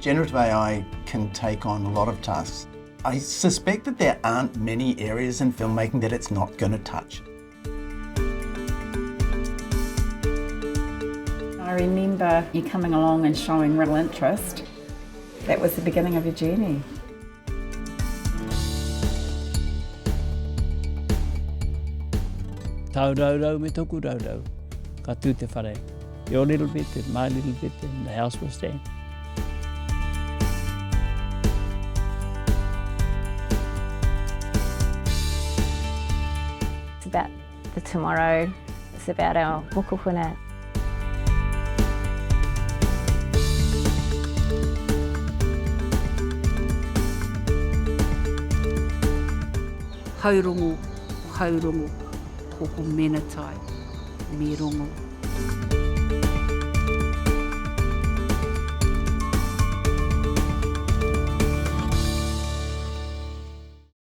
Generative AI can take on a lot of tasks. I suspect that there aren't many areas in filmmaking that it's not going to touch. I remember you coming along and showing real interest. That was the beginning of your journey. Tau raurau me toku raurau, ka tū te whare. Your little bit and my little bit and the house will stand. It's about the tomorrow, it's about our mokuhuna. Haurongo, haurongo, koko mena tai, me rongo.